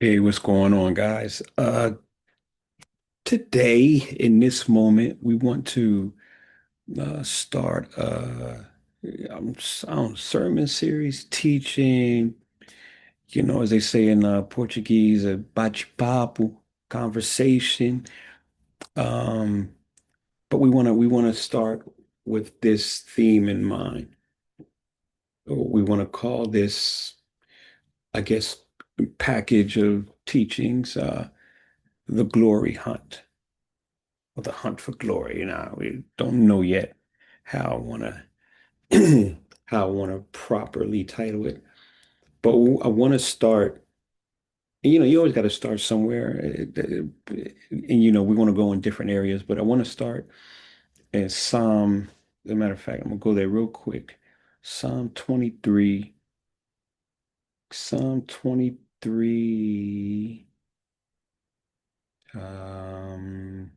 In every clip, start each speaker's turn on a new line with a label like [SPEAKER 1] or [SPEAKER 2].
[SPEAKER 1] Hey, what's going on, guys? Today, in this moment, we want to start sermon series teaching, as they say in Portuguese, a bate-papo conversation. Um, but we want to start with this theme in mind. We want to call this, I guess, package of teachings, the glory hunt. Or the hunt for glory. We don't know yet how I want to how I want to properly title it, but I want to start. You always got to start somewhere, and we want to go in different areas. But I want to start in Psalm. As a matter of fact, I'm gonna go there real quick. Psalm 23. Psalm 23. Um,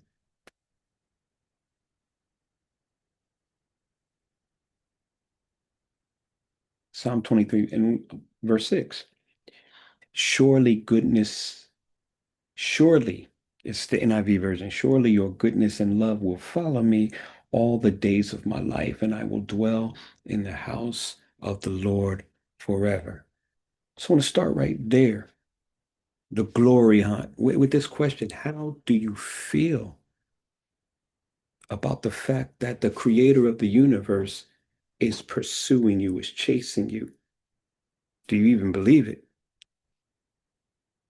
[SPEAKER 1] Psalm 23 and verse 6. Surely goodness Surely, it's the NIV version. Surely your goodness and love will follow me all the days of my life, and I will dwell in the house of the Lord forever. So I want to start right there. The glory hunt. With this question, how do you feel about the fact that the creator of the universe is pursuing you, is chasing you? Do you even believe it?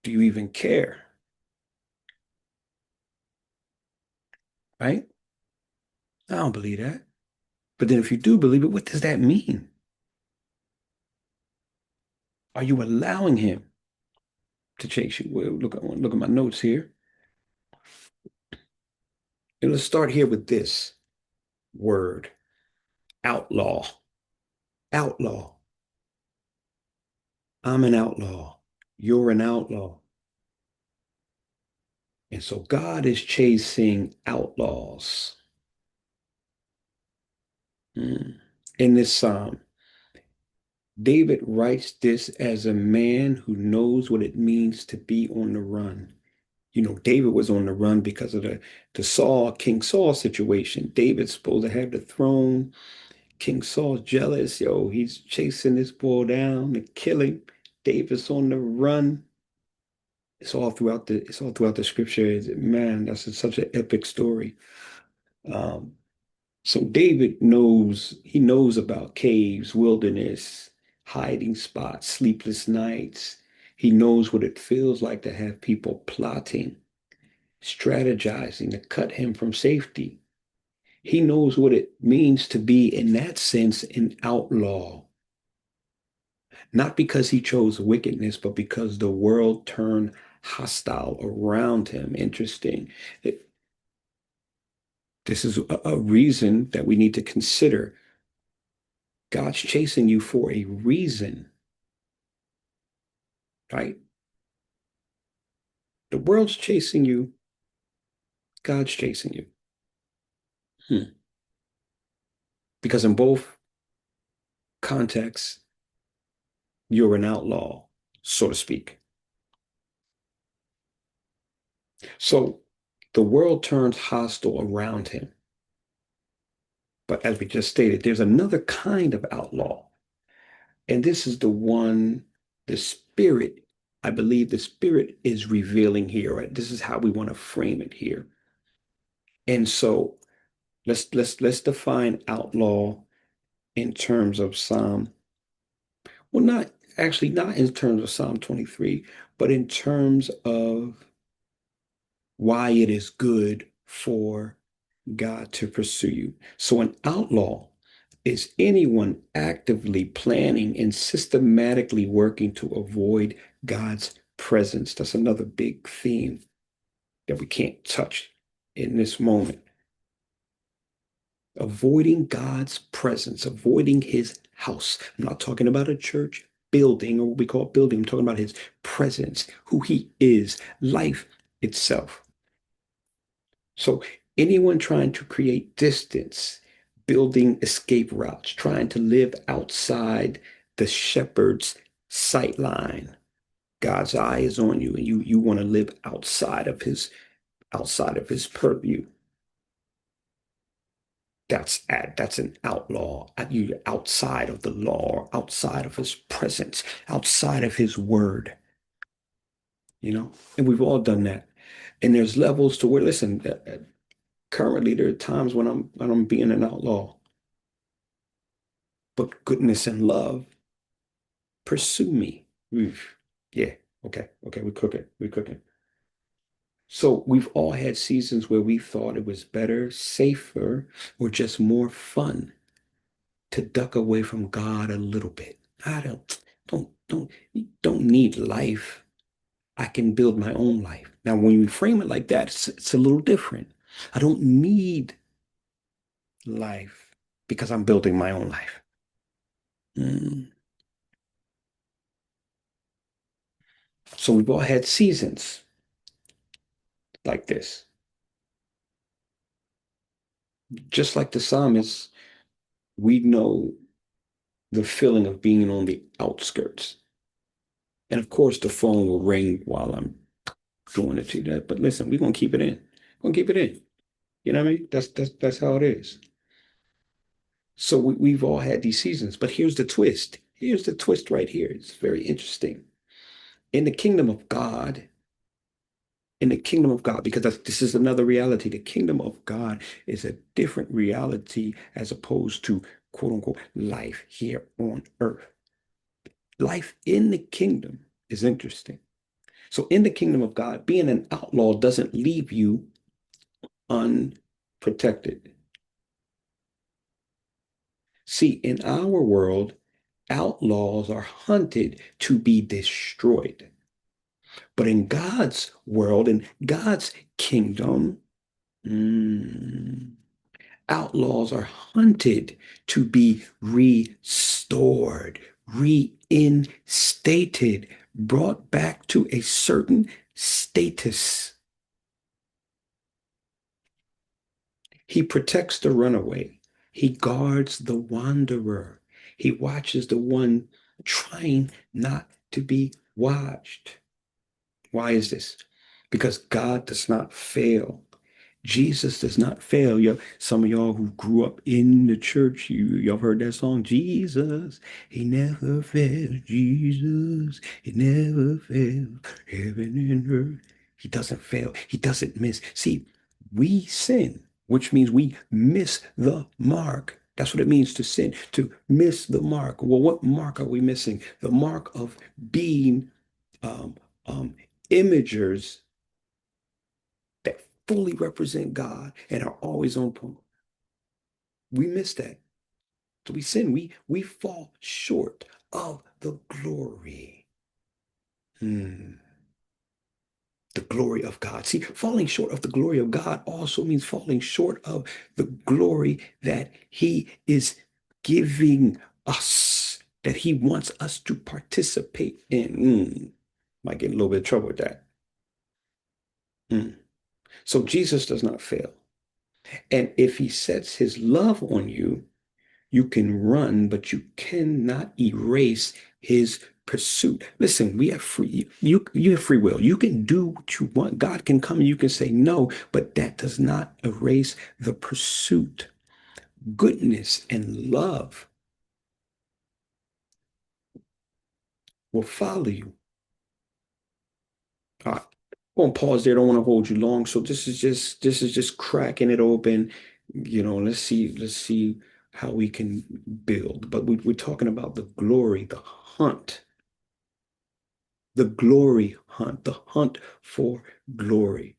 [SPEAKER 1] Do you even care? Right? I don't believe that. But then if you do believe it, what does that mean? Are you allowing him to chase you? Well, look at my notes here. And let's start here with this word, outlaw. Outlaw. I'm an outlaw. You're an outlaw. And so God is chasing outlaws. Mm. In this psalm, David writes this as a man who knows what it means to be on the run. David was on the run because of the King Saul situation. David's supposed to have the throne. King Saul's jealous. Yo, he's chasing this boy down to kill him. David's on the run. It's all throughout the scripture. Man, that's such an epic story. Um, so David he knows about caves, wilderness, hiding spots, sleepless nights. He knows what it feels like to have people plotting, strategizing to cut him from safety. He knows what it means to be, in that sense, an outlaw. Not because he chose wickedness, but because the world turned hostile around him. Interesting. This is a reason that we need to consider. God's chasing you for a reason, right? The world's chasing you, God's chasing you. Hmm. Because in both contexts, you're an outlaw, so to speak. So the world turns hostile around him. But as we just stated, there's another kind of outlaw. And this is the one, the spirit, I believe the spirit is revealing here, right? This is how we want to frame it here. And so let's define outlaw in terms of well, not in terms of Psalm 23, but in terms of why it is good for God to pursue you. So an outlaw is anyone actively planning and systematically working to avoid God's presence. That's another big theme that we can't touch in this moment. Avoiding God's presence, avoiding his house. I'm not talking about a church building or what we call building. I'm talking about his presence, who he is, life itself. So anyone trying to create distance, building escape routes, trying to live outside the shepherd's sight line, God's eye is on you and you want to live outside of his purview. That's an outlaw. You outside of the law, outside of his presence, outside of his word, you know? And we've all done that. And there's levels to where, listen, currently there are times when I'm being an outlaw, but goodness and love pursue me. Oof. Yeah. Okay. We're cooking. We're cooking. So we've all had seasons where we thought it was better, safer, or just more fun to duck away from God a little bit. I don't need life. I can build my own life. Now, when you frame it like that, it's a little different. I don't need life because I'm building my own life. Mm. So we've all had seasons like this. Just like the psalmist, we know the feeling of being on the outskirts. And of course, the phone will ring while I'm doing it to that. But listen, we're gonna keep it in. We're gonna keep it in. You know what I mean? That's how it is. So we've all had these seasons, but here's the twist. Here's the twist right here. It's very interesting. In the kingdom of God, in the kingdom of God, because this is another reality. The kingdom of God is a different reality as opposed to quote unquote life here on earth. Life in the kingdom is interesting. So in the kingdom of God, being an outlaw doesn't leave you unprotected. See, in our world, outlaws are hunted to be destroyed. But in God's world, in God's kingdom, mm, outlaws are hunted to be restored, reinstated, brought back to a certain status. He protects the runaway. He guards the wanderer. He watches the one trying not to be watched. Why is this? Because God does not fail. Jesus does not fail. Some of y'all who grew up in the church, y'all heard that song, Jesus, he never fails. Jesus, he never fails. Heaven and earth, he doesn't fail. He doesn't miss. See, we sin, which means we miss the mark. That's what it means to sin, to miss the mark. Well, what mark are we missing? The mark of being um, um, imagers that fully represent God and are always on point. We miss that. So we sin. We fall short of the glory. Hmm. The glory of God. See, falling short of the glory of God also means falling short of the glory that He is giving us, that He wants us to participate in. Might get in a little bit of trouble with that. Hmm. So Jesus does not fail. And if He sets His love on you, you can run, but you cannot erase his pursuit. Listen, we have free, you have free will. You can do what you want. God can come and you can say no, but that does not erase the pursuit. Goodness and love will follow you. All right. I'm gonna pause there. I don't want to hold you long. So this is just cracking it open. Let's see how we can build. But we're talking about the glory, the hunt. The glory hunt, the hunt for glory.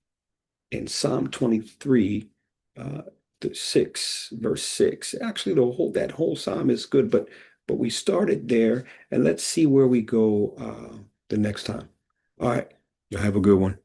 [SPEAKER 1] In Psalm 23, uh, verse 6. Actually, that whole psalm is good, but we started there, and let's see where we go the next time. All right, you have a good one.